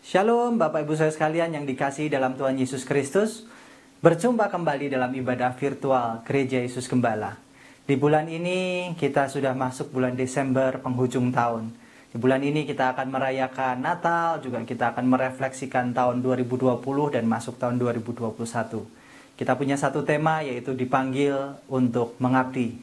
Shalom Bapak Ibu saya sekalian yang dikasihi dalam Tuhan Yesus Kristus. Berjumpa kembali dalam ibadah virtual Gereja Yesus Gembala. Di bulan ini kita sudah masuk bulan Desember penghujung tahun. Di bulan ini kita akan merayakan Natal, juga kita akan merefleksikan tahun 2020 dan masuk tahun 2021. Kita punya satu tema yaitu dipanggil untuk mengabdi.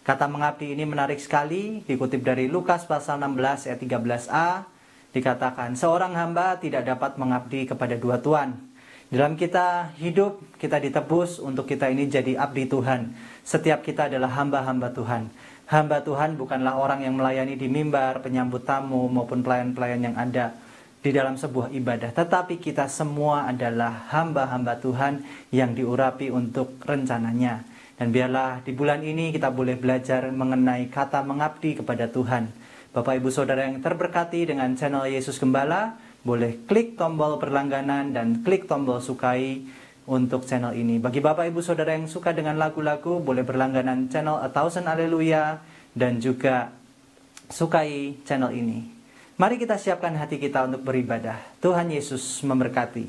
Kata mengabdi ini menarik sekali, dikutip dari Lukas pasal 16 ayat 13a. Dikatakan, seorang hamba tidak dapat mengabdi kepada dua tuan. Dalam kita hidup, kita ditebus untuk kita ini jadi abdi Tuhan. Setiap kita adalah hamba-hamba Tuhan. Hamba Tuhan bukanlah orang yang melayani di mimbar, penyambut tamu, maupun pelayan-pelayan yang ada di dalam sebuah ibadah. Tetapi kita semua adalah hamba-hamba Tuhan yang diurapi untuk rencananya. Dan biarlah di bulan ini kita boleh belajar mengenai kata mengabdi kepada Tuhan. Bapak Ibu Saudara yang terberkati dengan channel Yesus Gembala, boleh klik tombol berlangganan dan klik tombol sukai untuk channel ini. Bagi Bapak Ibu Saudara yang suka dengan lagu-lagu, boleh berlangganan channel A Thousand Haleluya dan juga sukai channel ini. Mari kita siapkan hati kita untuk beribadah. Tuhan Yesus memberkati.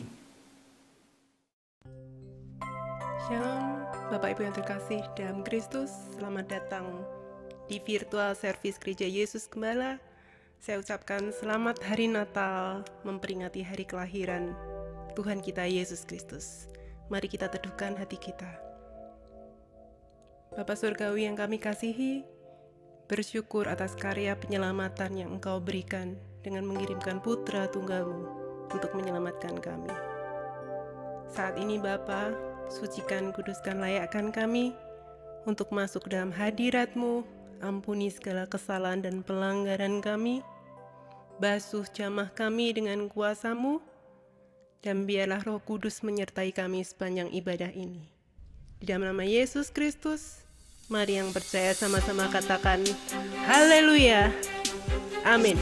Shalom, Bapak Ibu yang terkasih dalam Kristus, selamat datang di virtual service Gereja Yesus Gembala. Saya ucapkan selamat hari Natal, memperingati hari kelahiran Tuhan kita Yesus Kristus. Mari kita teduhkan hati kita. Bapa Surgawi yang kami kasihi, bersyukur atas karya penyelamatan yang Engkau berikan dengan mengirimkan Putra Tunggal-Mu untuk menyelamatkan kami. Saat ini Bapa, sucikan, kuduskan, layakkan kami untuk masuk dalam hadirat-Mu. Ampuni segala kesalahan dan pelanggaran kami, basuh jamah kami dengan kuasa-Mu, dan biarlah Roh Kudus menyertai kami sepanjang ibadah ini. Di dalam nama Yesus Kristus, mari yang percaya sama-sama katakan, Haleluya, Amin.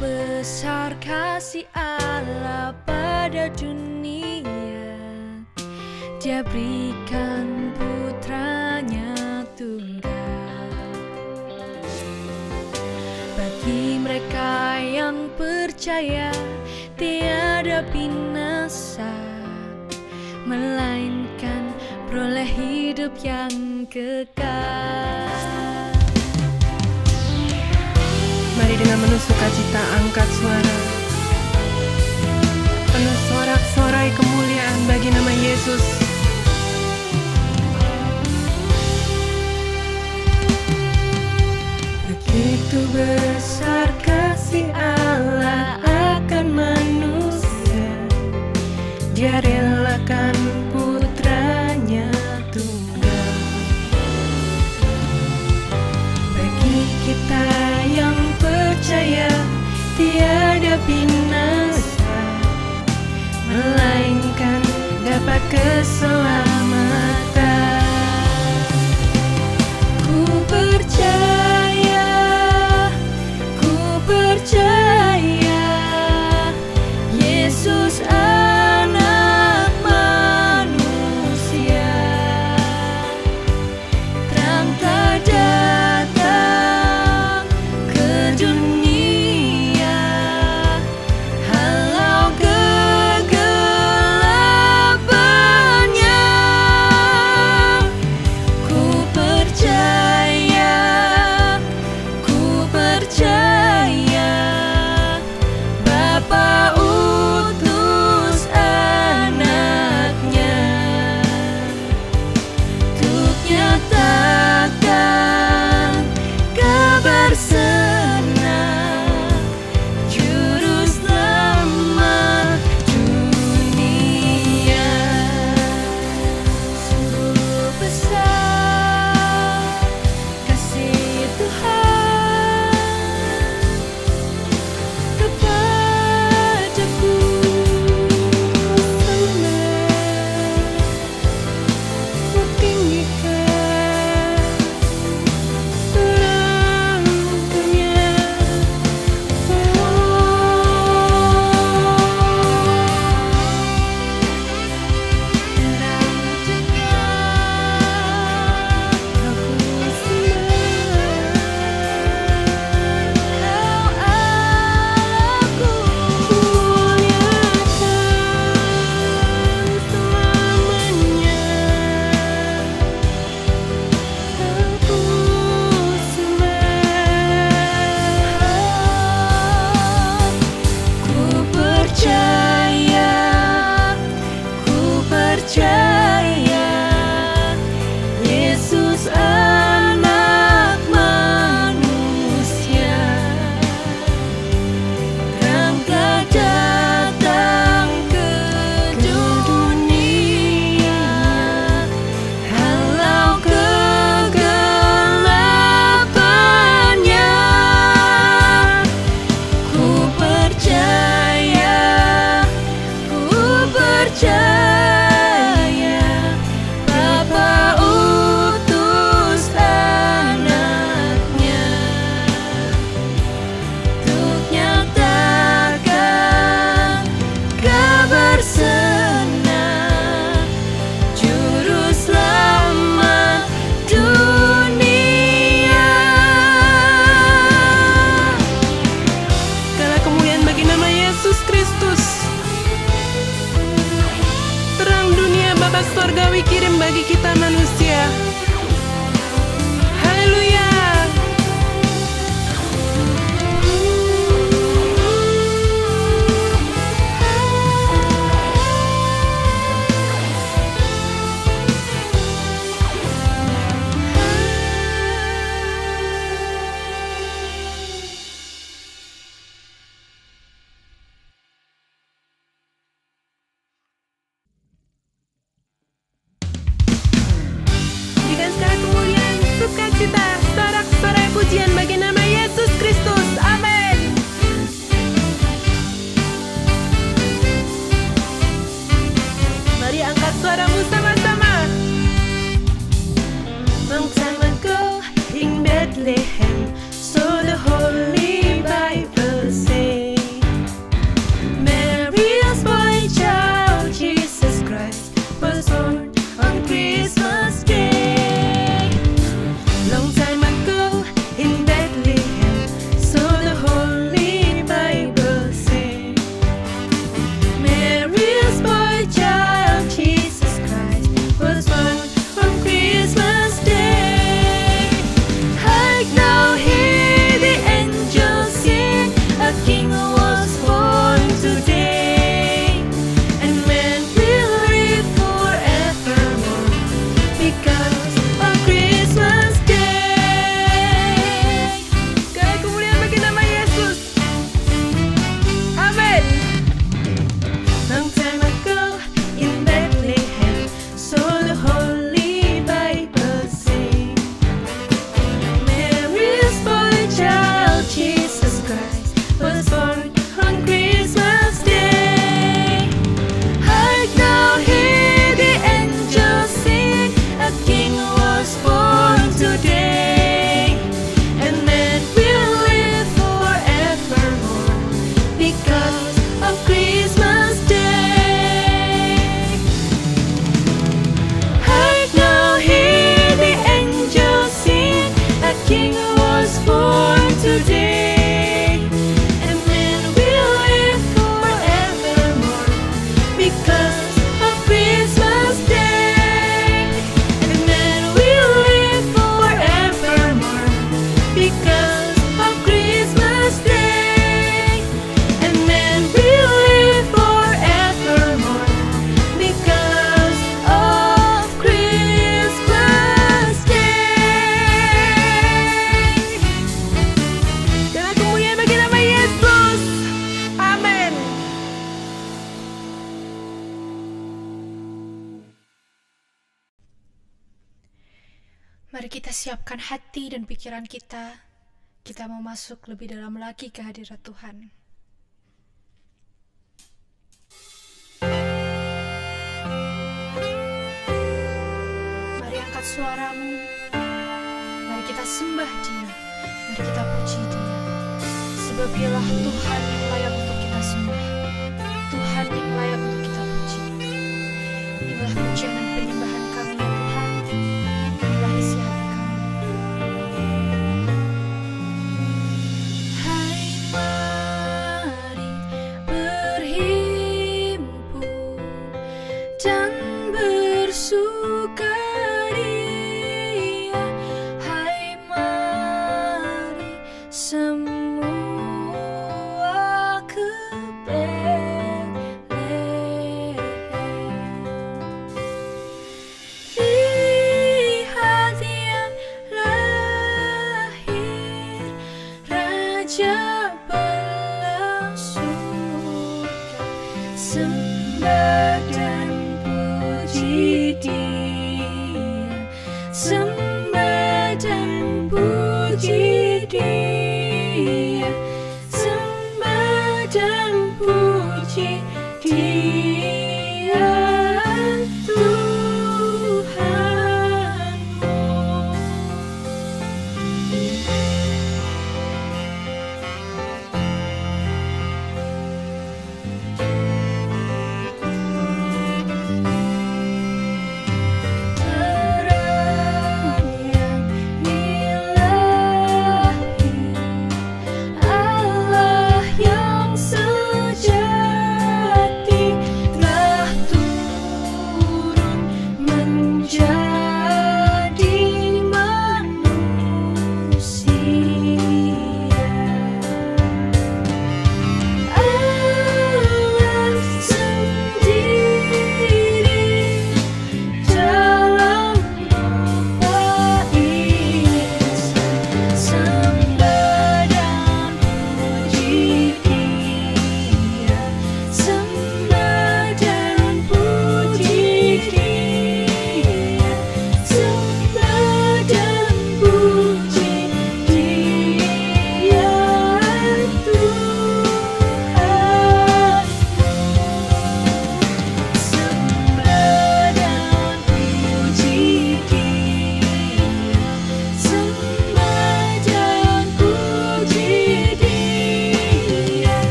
Besar kasih Allah pada dunia, Dia berikan putranya tunggal. Bagi mereka yang percaya, tiada binasa, melainkan peroleh hidup yang kekal. Mari dengan penuh sukacita angkat suara, penuh sorak-sorai kemuliaan bagi nama Yesus. Begitu besar kasih Allah akan manusia, Dia relakan putranya tunggal. Bagi kita yang percaya, tiada binasa, melainkan dapat keselamatan. Ku percaya, Yesus anak manusia, terang telah datang ke dunia, halau kegelapannya. Bethlehem, so the Holy Bible say. Mary's boy child, Jesus Christ, was born on Christmas Day. Long time ago in Bethlehem, so the Holy Bible say. Mary's boy child, Jesus Christ, was born on Christmas Day. Hark now, hear the angels sing, a king was born today, and man will live forevermore because of Christmas Day. Segala kemuliaan bagi nama Yesus. Amin. Long time ago in Bethlehem, so the Holy Bible say. Mary's boy child, Jesus Christ, was born on Christmas Day. Hark now, hear the angels sing, a king was born today, and man will live forevermore because of Christmas Day. Hark now, hear the angels sing, a king was born today, and man will live forevermore because of Christmas Day. And man will live forevermore because of Christmas Day. And man will live forevermore because of Christmas Day. Segala kemuliaan bagi nama Yesus. Amin. Mari kita siapkan hati dan pikiran kita. Kita mau masuk lebih dalam lagi ke hadirat Tuhan. Mari angkat suaramu. Mari kita sembah Dia. Mari kita puji Dia. Sebab Dialah Tuhan yang layak untuk kita sembah. Tuhan yang layak untuk kita puji. Inilah pujian dan penyembahan kami ya Tuhan. Inilah isi hati kami. Hai mari berhimpun dan bersukaria. Hai mari semua ke Bethlehem.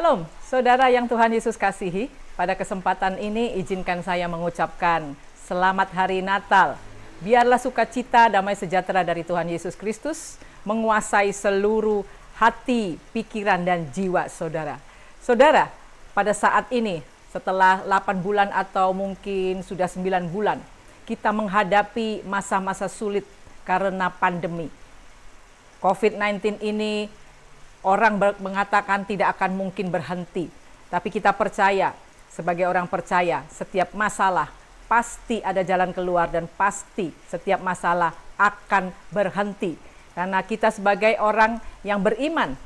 Shalom, saudara yang Tuhan Yesus kasihi. Pada kesempatan ini izinkan saya mengucapkan selamat hari Natal. Biarlah sukacita, damai sejahtera dari Tuhan Yesus Kristus menguasai seluruh hati, pikiran, dan jiwa saudara. Saudara, pada saat ini setelah 8 bulan atau mungkin sudah 9 bulan, kita menghadapi masa-masa sulit karena pandemi. COVID-19 ini orang mengatakan tidak akan mungkin berhenti. Tapi kita percaya, sebagai orang percaya, setiap masalah pasti ada jalan keluar dan pasti setiap masalah akan berhenti. Karena kita sebagai orang yang beriman,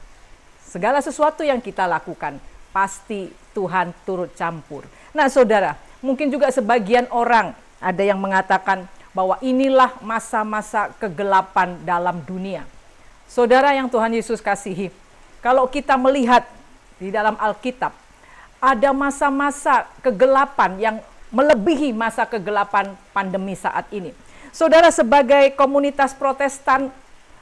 segala sesuatu yang kita lakukan, pasti Tuhan turut campur. Nah saudara, mungkin juga sebagian orang ada yang mengatakan bahwa inilah masa-masa kegelapan dalam dunia. Saudara yang Tuhan Yesus kasihi, kalau kita melihat di dalam Alkitab, ada masa-masa kegelapan yang melebihi masa kegelapan pandemi saat ini. Saudara, sebagai komunitas Protestan,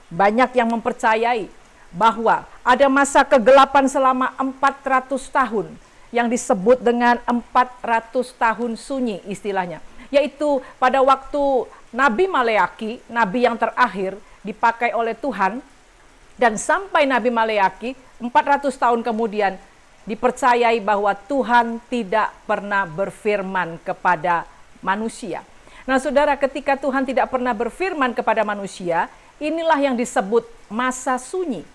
banyak yang mempercayai bahwa ada masa kegelapan selama 400 tahun yang disebut dengan 400 tahun sunyi istilahnya. Yaitu pada waktu Nabi Maleaki, nabi yang terakhir dipakai oleh Tuhan, dan sampai Nabi Maleaki 400 tahun kemudian dipercayai bahwa Tuhan tidak pernah berfirman kepada manusia. Nah saudara, ketika Tuhan tidak pernah berfirman kepada manusia, inilah yang disebut masa sunyi.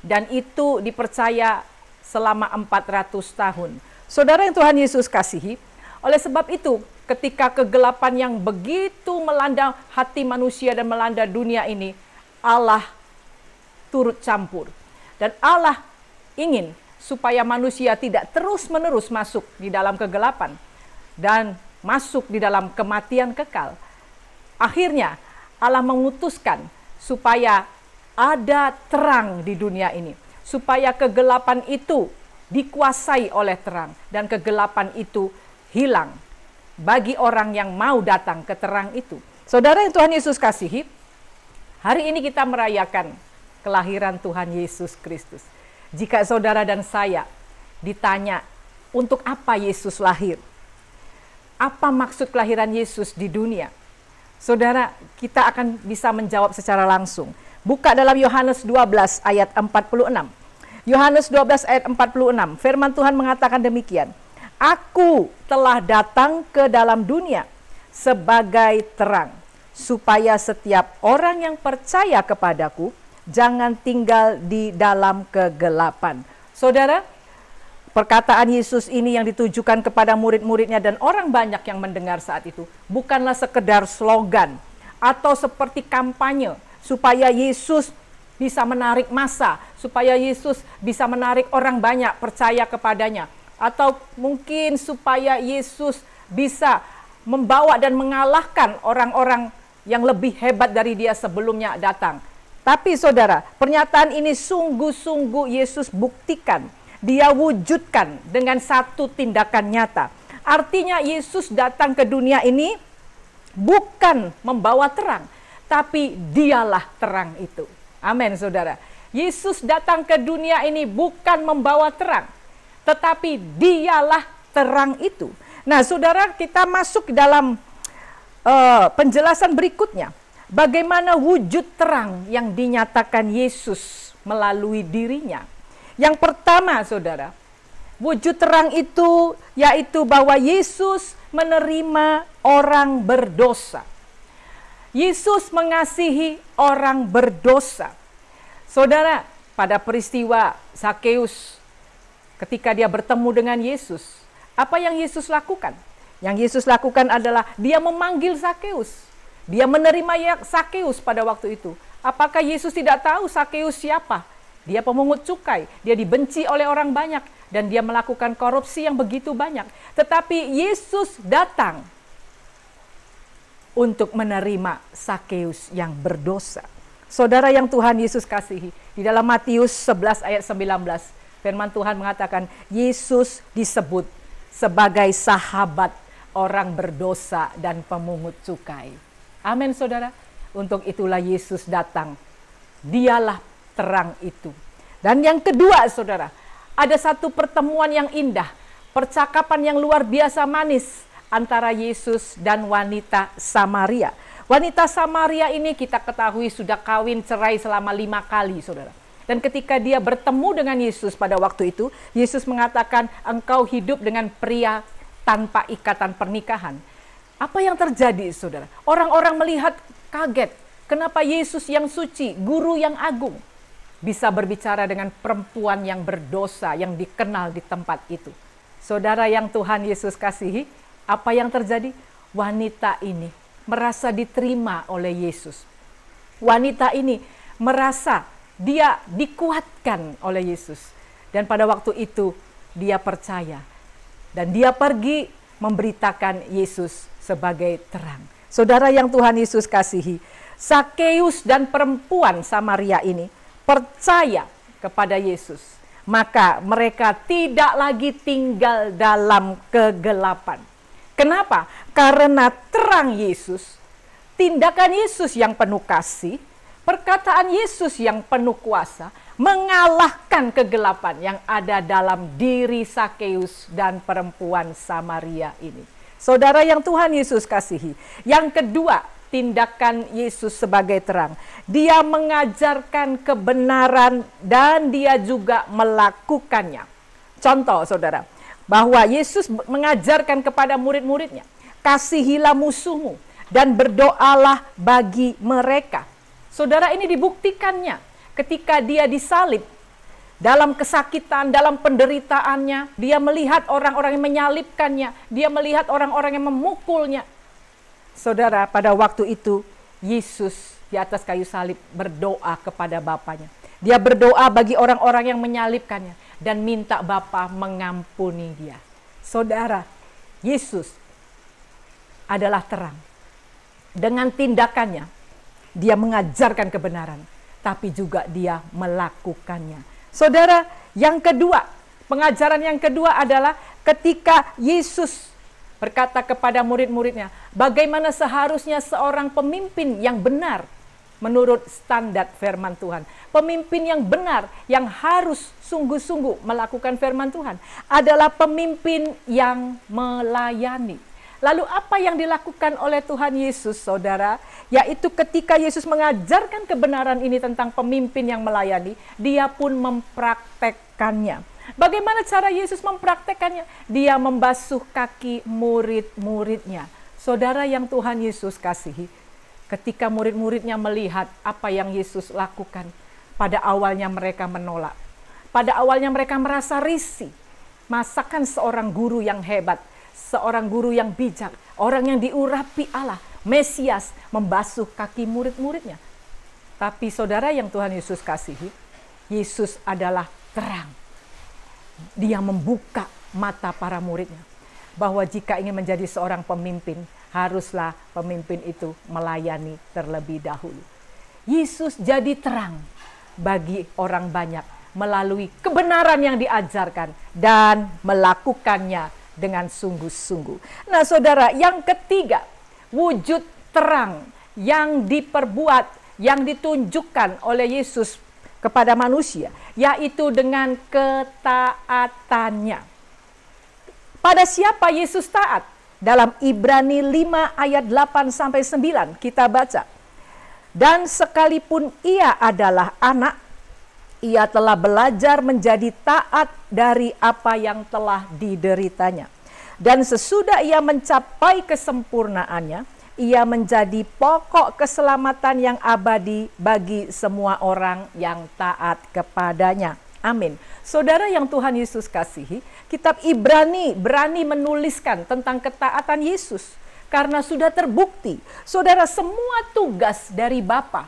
Dan itu dipercaya selama 400 tahun. Saudara yang Tuhan Yesus kasihi, oleh sebab itu ketika kegelapan yang begitu melanda hati manusia dan melanda dunia ini, Allah turut campur. Dan Allah ingin supaya manusia tidak terus-menerus masuk di dalam kegelapan dan masuk di dalam kematian kekal. Akhirnya Allah mengutuskan supaya ada terang di dunia ini, supaya kegelapan itu dikuasai oleh terang dan kegelapan itu hilang bagi orang yang mau datang ke terang itu. Saudara yang Tuhan Yesus kasihi, hari ini kita merayakan kelahiran Tuhan Yesus Kristus. Jika saudara dan saya ditanya, untuk apa Yesus lahir? Apa maksud kelahiran Yesus di dunia? Saudara, kita akan bisa menjawab secara langsung. Buka dalam Yohanes 12 ayat 46. Yohanes 12 ayat 46, firman Tuhan mengatakan demikian. Aku telah datang ke dalam dunia sebagai terang, supaya setiap orang yang percaya kepadaku jangan tinggal di dalam kegelapan. Saudara, perkataan Yesus ini yang ditujukan kepada murid-muridnya dan orang banyak yang mendengar saat itu bukanlah sekedar slogan atau seperti kampanye supaya Yesus bisa menarik massa, supaya Yesus bisa menarik orang banyak percaya kepadanya, atau mungkin supaya Yesus bisa membawa dan mengalahkan orang-orang yang lebih hebat dari dia sebelumnya datang. Tapi saudara, pernyataan ini sungguh-sungguh Yesus buktikan, dia wujudkan dengan satu tindakan nyata. Artinya Yesus datang ke dunia ini bukan membawa terang, tapi dialah terang itu. Amin saudara. Yesus datang ke dunia ini bukan membawa terang, tetapi dialah terang itu. Nah saudara, kita masuk dalam penjelasan berikutnya. Bagaimana wujud terang yang dinyatakan Yesus melalui dirinya. Yang pertama saudara, wujud terang itu yaitu bahwa Yesus menerima orang berdosa. Yesus mengasihi orang berdosa. Saudara, pada peristiwa Zakeus ketika dia bertemu dengan Yesus, apa yang Yesus lakukan? Yang Yesus lakukan adalah dia memanggil Zakeus. Dia menerima Zakeus pada waktu itu. Apakah Yesus tidak tahu Zakeus siapa? Dia pemungut cukai, dia dibenci oleh orang banyak, dan dia melakukan korupsi yang begitu banyak. Tetapi Yesus datang untuk menerima Zakeus yang berdosa. Saudara yang Tuhan Yesus kasihi, di dalam Matius 11 ayat 19, firman Tuhan mengatakan, Yesus disebut sebagai sahabat orang berdosa dan pemungut cukai. Amin saudara. Untuk itulah Yesus datang. Dialah terang itu. Dan yang kedua saudara, ada satu pertemuan yang indah, percakapan yang luar biasa manis antara Yesus dan wanita Samaria. Wanita Samaria ini kita ketahui sudah kawin cerai selama 5 kali, saudara. Dan ketika dia bertemu dengan Yesus pada waktu itu, Yesus mengatakan, engkau hidup dengan pria tanpa ikatan pernikahan. Apa yang terjadi, saudara? Orang-orang melihat kaget. Kenapa Yesus yang suci, guru yang agung, bisa berbicara dengan perempuan yang berdosa, yang dikenal di tempat itu. Saudara yang Tuhan Yesus kasihi, apa yang terjadi? Wanita ini merasa diterima oleh Yesus. Wanita ini merasa dia dikuatkan oleh Yesus. Dan pada waktu itu dia percaya. Dan dia pergi memberitakan Yesus sebagai terang. Saudara yang Tuhan Yesus kasihi, Sakeus dan perempuan Samaria ini percaya kepada Yesus. Maka mereka tidak lagi tinggal dalam kegelapan. Kenapa? Karena terang Yesus, tindakan Yesus yang penuh kasih, perkataan Yesus yang penuh kuasa, mengalahkan kegelapan yang ada dalam diri Sakeus dan perempuan Samaria ini. Saudara yang Tuhan Yesus kasihi. Yang kedua, tindakan Yesus sebagai terang. Dia mengajarkan kebenaran dan dia juga melakukannya. Contoh, saudara, bahwa Yesus mengajarkan kepada murid-muridnya, kasihilah musuhmu dan berdoalah bagi mereka. Saudara, ini dibuktikannya ketika dia disalib. Dalam kesakitan, dalam penderitaannya, dia melihat orang-orang yang menyalibkannya, dia melihat orang-orang yang memukulnya. Saudara, pada waktu itu Yesus di atas kayu salib berdoa kepada Bapanya. Dia berdoa bagi orang-orang yang menyalibkannya dan minta Bapa mengampuni dia. Saudara, Yesus adalah terang. Dengan tindakannya, dia mengajarkan kebenaran, tapi juga dia melakukannya. Saudara, yang kedua, pengajaran yang kedua adalah ketika Yesus berkata kepada murid-muridnya, bagaimana seharusnya seorang pemimpin yang benar menurut standar firman Tuhan. Pemimpin yang benar, yang harus sungguh-sungguh melakukan firman Tuhan, adalah pemimpin yang melayani. Lalu apa yang dilakukan oleh Tuhan Yesus, saudara? Yaitu ketika Yesus mengajarkan kebenaran ini tentang pemimpin yang melayani, dia pun mempraktekkannya. Bagaimana cara Yesus mempraktekkannya? Dia membasuh kaki murid-muridnya. Saudara yang Tuhan Yesus kasihi, ketika murid-muridnya melihat apa yang Yesus lakukan, pada awalnya mereka menolak. Pada awalnya mereka merasa risih. Masakan seorang guru yang hebat, seorang guru yang bijak, orang yang diurapi Allah, Mesias, membasuh kaki murid-muridnya. Tapi saudara yang Tuhan Yesus kasihi, Yesus adalah terang. Dia membuka mata para muridnya, bahwa jika ingin menjadi seorang pemimpin, haruslah pemimpin itu melayani terlebih dahulu. Yesus jadi terang bagi orang banyak melalui kebenaran yang diajarkan dan melakukannya dengan sungguh-sungguh. Nah, saudara, yang ketiga, wujud terang yang diperbuat, yang ditunjukkan oleh Yesus kepada manusia, yaitu dengan ketaatannya. Pada siapa Yesus taat? Dalam Ibrani 5 ayat 8-9 kita baca. Dan sekalipun ia adalah anak, ia telah belajar menjadi taat dari apa yang telah dideritanya. Dan sesudah ia mencapai kesempurnaannya, ia menjadi pokok keselamatan yang abadi bagi semua orang yang taat kepadanya. Amin. Saudara yang Tuhan Yesus kasihi, kitab Ibrani berani menuliskan tentang ketaatan Yesus. Karena sudah terbukti, saudara, semua tugas dari Bapa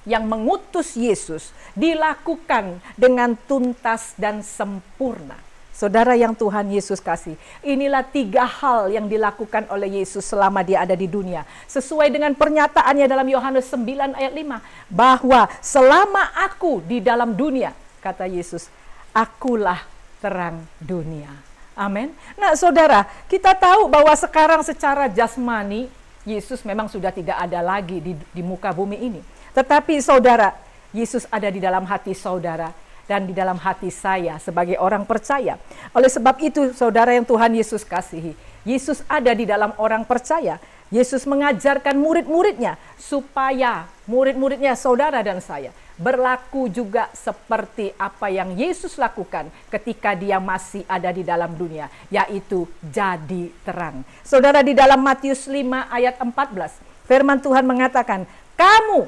yang mengutus Yesus dilakukan dengan tuntas dan sempurna. Saudara yang Tuhan Yesus kasih, inilah 3 hal yang dilakukan oleh Yesus selama dia ada di dunia. Sesuai dengan pernyataannya dalam Yohanes 9 ayat 5, bahwa selama aku di dalam dunia, kata Yesus, akulah terang dunia. Amin. Nah, saudara, kita tahu bahwa sekarang secara jasmani, Yesus memang sudah tidak ada lagi di muka bumi ini. Tetapi saudara, Yesus ada di dalam hati saudara. dan di dalam hati saya sebagai orang percaya. Oleh sebab itu, saudara yang Tuhan Yesus kasihi, Yesus ada di dalam orang percaya. Yesus mengajarkan murid-muridnya supaya murid-muridnya, saudara dan saya, berlaku juga seperti apa yang Yesus lakukan ketika dia masih ada di dalam dunia, yaitu jadi terang. Saudara, di dalam Matius 5 ayat 14, firman Tuhan mengatakan, kamu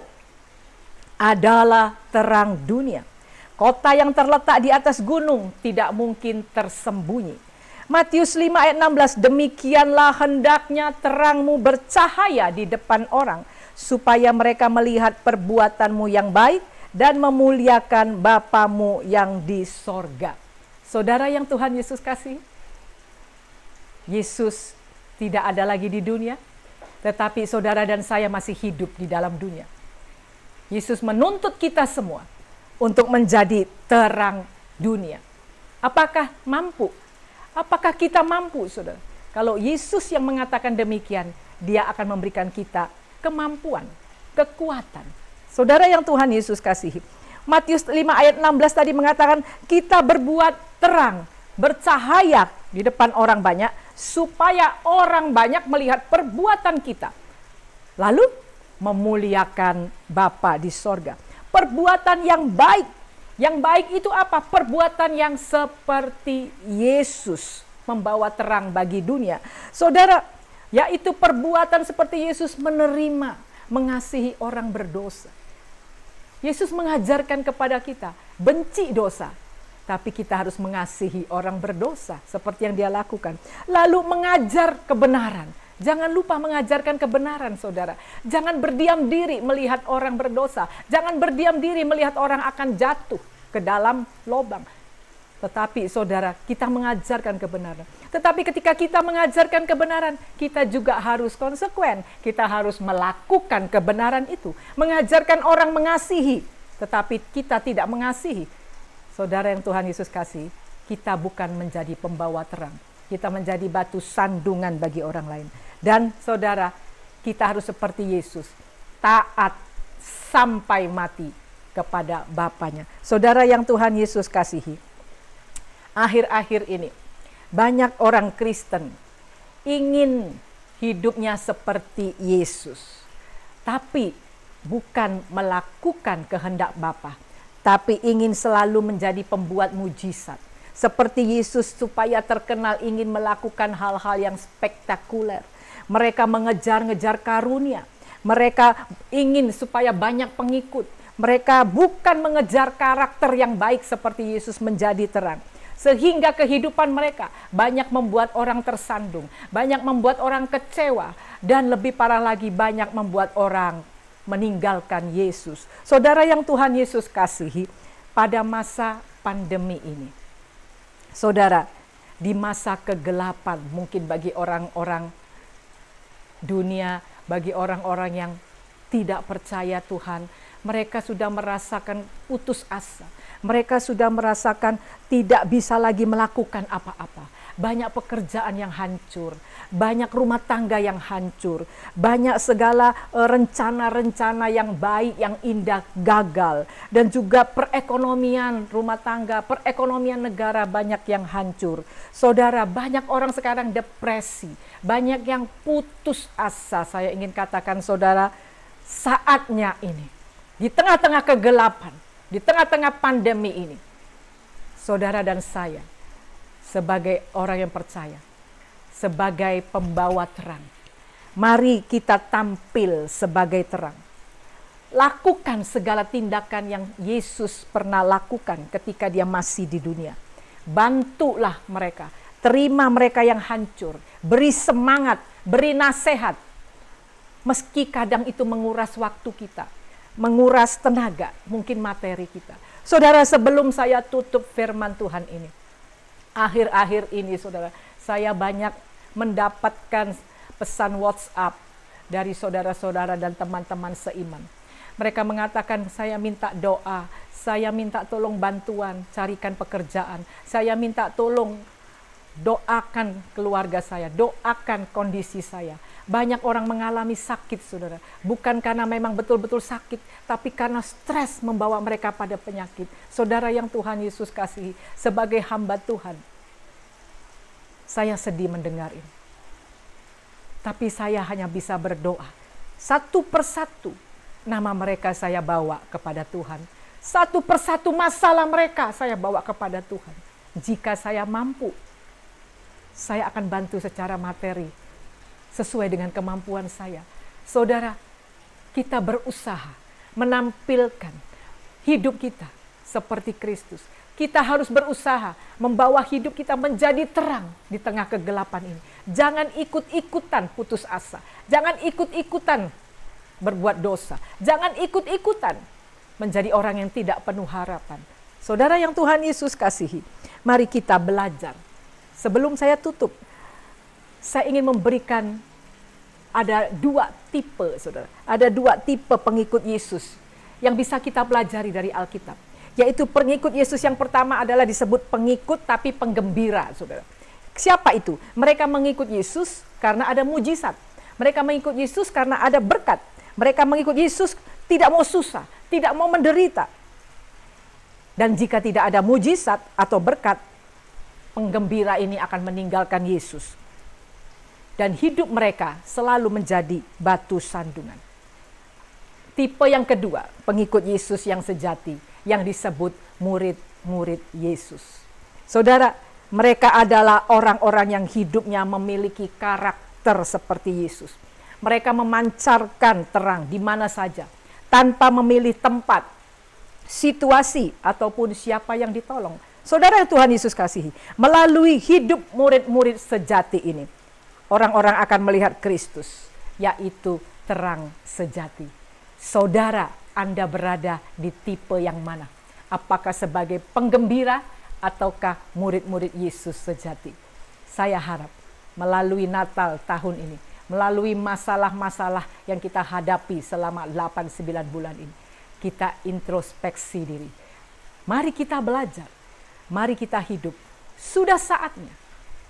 adalah terang dunia. Kota yang terletak di atas gunung tidak mungkin tersembunyi. Matius 5 ayat 16, demikianlah hendaknya terangmu bercahaya di depan orang, supaya mereka melihat perbuatanmu yang baik dan memuliakan Bapamu yang di sorga. Saudara yang Tuhan Yesus kasih, Yesus tidak ada lagi di dunia, tetapi saudara dan saya masih hidup di dalam dunia. Yesus menuntut kita semua untuk menjadi terang dunia. Apakah mampu? Apakah kita mampu, saudara? Kalau Yesus yang mengatakan demikian, dia akan memberikan kita kemampuan, kekuatan. Saudara yang Tuhan Yesus kasihi, Matius 5 ayat 16 tadi mengatakan, kita berbuat terang, bercahaya di depan orang banyak, supaya orang banyak melihat perbuatan kita, lalu memuliakan Bapa di sorga. Perbuatan yang baik. Yang baik itu apa? Perbuatan yang seperti Yesus membawa terang bagi dunia. Saudara, yaitu perbuatan seperti Yesus menerima, mengasihi orang berdosa. Yesus mengajarkan kepada kita, benci dosa, tapi kita harus mengasihi orang berdosa seperti yang dia lakukan. Lalu mengajar kebenaran. Jangan lupa mengajarkan kebenaran, saudara. Jangan berdiam diri melihat orang berdosa. Jangan berdiam diri melihat orang akan jatuh ke dalam lubang. Tetapi saudara, kita mengajarkan kebenaran. Tetapi ketika kita mengajarkan kebenaran, kita juga harus konsekuen. Kita harus melakukan kebenaran itu. Mengajarkan orang mengasihi, tetapi kita tidak mengasihi. Saudara yang Tuhan Yesus kasih, kita bukan menjadi pembawa terang. Kita menjadi batu sandungan bagi orang lain. Dan saudara, kita harus seperti Yesus, taat sampai mati kepada Bapanya. Saudara yang Tuhan Yesus kasihi, akhir-akhir ini banyak orang Kristen ingin hidupnya seperti Yesus, tapi bukan melakukan kehendak Bapa, tapi ingin selalu menjadi pembuat mujizat. Seperti Yesus supaya terkenal ingin melakukan hal-hal yang spektakuler. Mereka mengejar-ngejar karunia. Mereka ingin supaya banyak pengikut. Mereka bukan mengejar karakter yang baik seperti Yesus menjadi terang. Sehingga kehidupan mereka banyak membuat orang tersandung. Banyak membuat orang kecewa. Dan lebih parah lagi, banyak membuat orang meninggalkan Yesus. Saudara yang Tuhan Yesus kasihi, pada masa pandemi ini, saudara, di masa kegelapan mungkin bagi orang-orang dunia, bagi orang-orang yang tidak percaya Tuhan, mereka sudah merasakan putus asa. Mereka sudah merasakan tidak bisa lagi melakukan apa-apa. Banyak pekerjaan yang hancur, banyak rumah tangga yang hancur, banyak segala rencana-rencana yang baik, yang indah gagal. Dan juga perekonomian rumah tangga, perekonomian negara banyak yang hancur. Saudara, banyak orang sekarang depresi, banyak yang putus asa. Saya ingin katakan saudara, saatnya ini, di tengah-tengah kegelapan, di tengah-tengah pandemi ini, saudara dan saya, sebagai orang yang percaya, sebagai pembawa terang, mari kita tampil sebagai terang. Lakukan segala tindakan yang Yesus pernah lakukan ketika dia masih di dunia. Bantulah mereka, terima mereka yang hancur, beri semangat, beri nasihat. Meski kadang itu menguras waktu kita, menguras tenaga, mungkin materi kita. Saudara, sebelum saya tutup firman Tuhan ini, akhir-akhir ini saudara, saya banyak mendapatkan pesan WhatsApp dari saudara-saudara dan teman-teman seiman. Mereka mengatakan, saya minta doa, saya minta tolong bantuan, carikan pekerjaan, saya minta tolong doakan keluarga saya, doakan kondisi saya. Banyak orang mengalami sakit, saudara. Bukan karena memang betul-betul sakit, tapi karena stres membawa mereka pada penyakit. Saudara yang Tuhan Yesus kasihi, sebagai hamba Tuhan, saya sedih mendengar ini. Tapi saya hanya bisa berdoa. Satu persatu nama mereka saya bawa kepada Tuhan. Satu persatu masalah mereka saya bawa kepada Tuhan. Jika saya mampu, saya akan bantu secara materi sesuai dengan kemampuan saya. Saudara, kita berusaha menampilkan hidup kita seperti Kristus. Kita harus berusaha membawa hidup kita menjadi terang di tengah kegelapan ini. Jangan ikut-ikutan putus asa. Jangan ikut-ikutan berbuat dosa. Jangan ikut-ikutan menjadi orang yang tidak penuh harapan. Saudara yang Tuhan Yesus kasihi, mari kita belajar. Sebelum saya tutup, saya ingin memberikan ada 2 tipe, saudara. Ada 2 tipe pengikut Yesus yang bisa kita pelajari dari Alkitab. Yaitu pengikut Yesus yang pertama adalah disebut pengikut tapi penggembira, saudara. Siapa itu? Mereka mengikut Yesus karena ada mujizat. Mereka mengikut Yesus karena ada berkat. Mereka mengikut Yesus tidak mau susah, tidak mau menderita. Dan jika tidak ada mujizat atau berkat, penggembira ini akan meninggalkan Yesus. Dan hidup mereka selalu menjadi batu sandungan. Tipe yang kedua, pengikut Yesus yang sejati, yang disebut murid-murid Yesus. Saudara, mereka adalah orang-orang yang hidupnya memiliki karakter seperti Yesus. Mereka memancarkan terang di mana saja, tanpa memilih tempat, situasi, ataupun siapa yang ditolong. Saudara yang Tuhan Yesus kasihi, melalui hidup murid-murid sejati ini, orang-orang akan melihat Kristus, yaitu terang sejati. Saudara, Anda berada di tipe yang mana? Apakah sebagai penggembira ataukah murid-murid Yesus sejati? Saya harap melalui Natal tahun ini, melalui masalah-masalah yang kita hadapi selama 8-9 bulan ini, kita introspeksi diri. Mari kita belajar, mari kita hidup. Sudah saatnya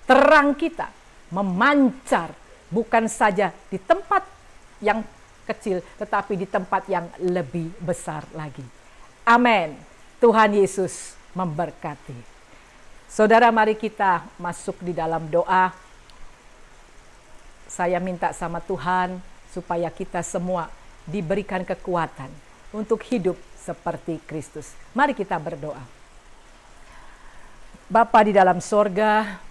terang kita memancar, bukan saja di tempat yang kecil, tetapi di tempat yang lebih besar lagi. Amin. Tuhan Yesus memberkati. Saudara, mari kita masuk di dalam doa. Saya minta sama Tuhan supaya kita semua diberikan kekuatan untuk hidup seperti Kristus. Mari kita berdoa. Bapa di dalam sorga,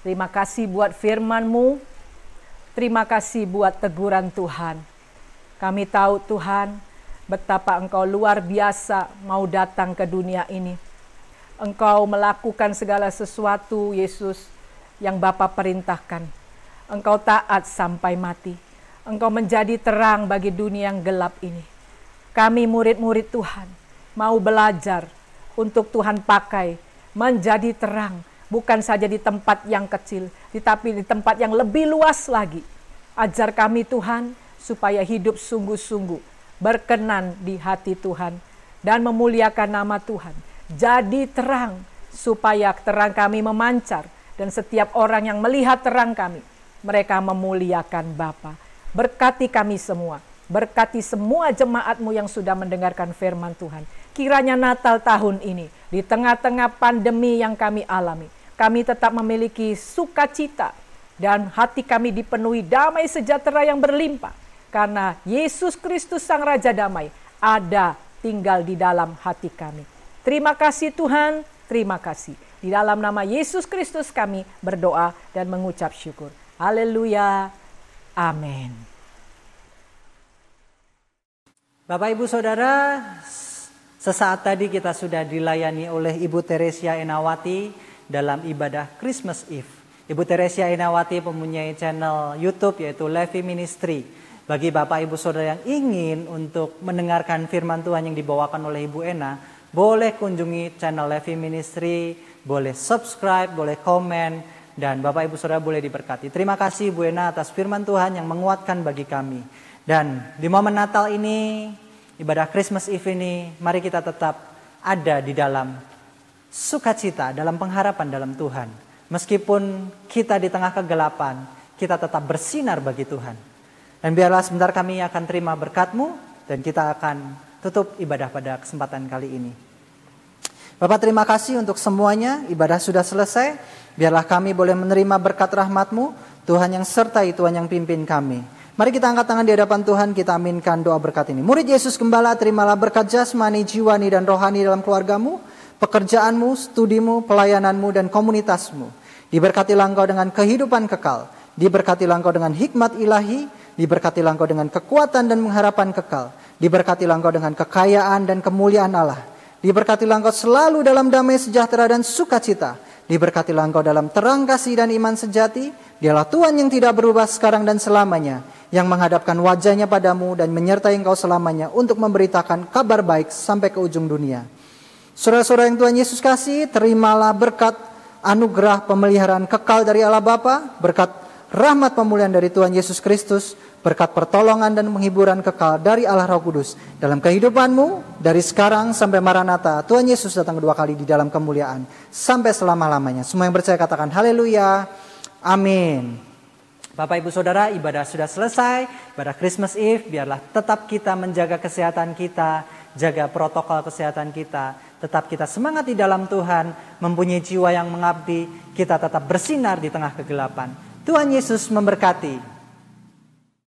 terima kasih buat firman-Mu. Terima kasih buat teguran Tuhan. Kami tahu Tuhan, betapa Engkau luar biasa mau datang ke dunia ini. Engkau melakukan segala sesuatu, Yesus, yang Bapa perintahkan. Engkau taat sampai mati. Engkau menjadi terang bagi dunia yang gelap ini. Kami murid-murid Tuhan mau belajar untuk Tuhan pakai menjadi terang. Bukan saja di tempat yang kecil, tetapi di tempat yang lebih luas lagi. Ajar kami Tuhan, supaya hidup sungguh-sungguh berkenan di hati Tuhan dan memuliakan nama Tuhan. Jadi terang, supaya terang kami memancar dan setiap orang yang melihat terang kami, mereka memuliakan Bapa. Berkati kami semua, berkati semua jemaat-Mu yang sudah mendengarkan firman Tuhan. Kiranya Natal tahun ini, di tengah-tengah pandemi yang kami alami, kami tetap memiliki sukacita dan hati kami dipenuhi damai sejahtera yang berlimpah. Karena Yesus Kristus Sang Raja Damai ada tinggal di dalam hati kami. Terima kasih Tuhan, terima kasih. Di dalam nama Yesus Kristus kami berdoa dan mengucap syukur. Haleluya. Amin. Bapak Ibu Saudara, sesaat tadi kita sudah dilayani oleh Ibu Teresia Enawati dalam ibadah Christmas Eve. Ibu Teresia Enawati mempunyai channel YouTube yaitu Levi Ministry. Bagi Bapak Ibu Saudara yang ingin untuk mendengarkan firman Tuhan yang dibawakan oleh Ibu Ena, boleh kunjungi channel Levi Ministry, boleh subscribe, boleh komen, dan Bapak Ibu Saudara boleh diberkati. Terima kasih Ibu Ena atas firman Tuhan yang menguatkan bagi kami. Dan di momen Natal ini, ibadah Christmas Eve ini, mari kita tetap ada di dalam sukacita, dalam pengharapan dalam Tuhan. Meskipun kita di tengah kegelapan, kita tetap bersinar bagi Tuhan. Dan biarlah sebentar kami akan terima berkat-Mu dan kita akan tutup ibadah pada kesempatan kali ini. Bapak, terima kasih untuk semuanya, ibadah sudah selesai. Biarlah kami boleh menerima berkat rahmat-Mu, Tuhan yang sertai, Tuhan yang pimpin kami. Mari kita angkat tangan di hadapan Tuhan, kita aminkan doa berkat ini. Murid Yesus Gembala, terimalah berkat jasmani, jiwani, dan rohani dalam keluargamu, pekerjaanmu, studimu, pelayananmu, dan komunitasmu. Diberkatilah engkau dengan kehidupan kekal. Diberkatilah engkau dengan hikmat ilahi. Diberkatilah engkau dengan kekuatan dan pengharapan kekal. Diberkatilah engkau dengan kekayaan dan kemuliaan Allah. Diberkatilah engkau selalu dalam damai sejahtera dan sukacita. Diberkatilah engkau dalam terang kasih dan iman sejati. Dialah Tuhan yang tidak berubah sekarang dan selamanya, yang menghadapkan wajahnya padamu dan menyertai engkau selamanya untuk memberitakan kabar baik sampai ke ujung dunia. Saudara-saudara yang Tuhan Yesus kasih, terimalah berkat anugerah pemeliharaan kekal dari Allah Bapa, berkat rahmat pemulihan dari Tuhan Yesus Kristus, berkat pertolongan dan penghiburan kekal dari Allah Roh Kudus dalam kehidupanmu dari sekarang sampai Maranatha. Tuhan Yesus datang kedua kali di dalam kemuliaan sampai selama-lamanya. Semua yang percaya katakan haleluya. Amin. Bapak Ibu Saudara, ibadah sudah selesai, ibadah Christmas Eve. Biarlah tetap kita menjaga kesehatan kita, jaga protokol kesehatan kita, tetap kita semangat di dalam Tuhan, mempunyai jiwa yang mengabdi, kita tetap bersinar di tengah kegelapan. Tuhan Yesus memberkati.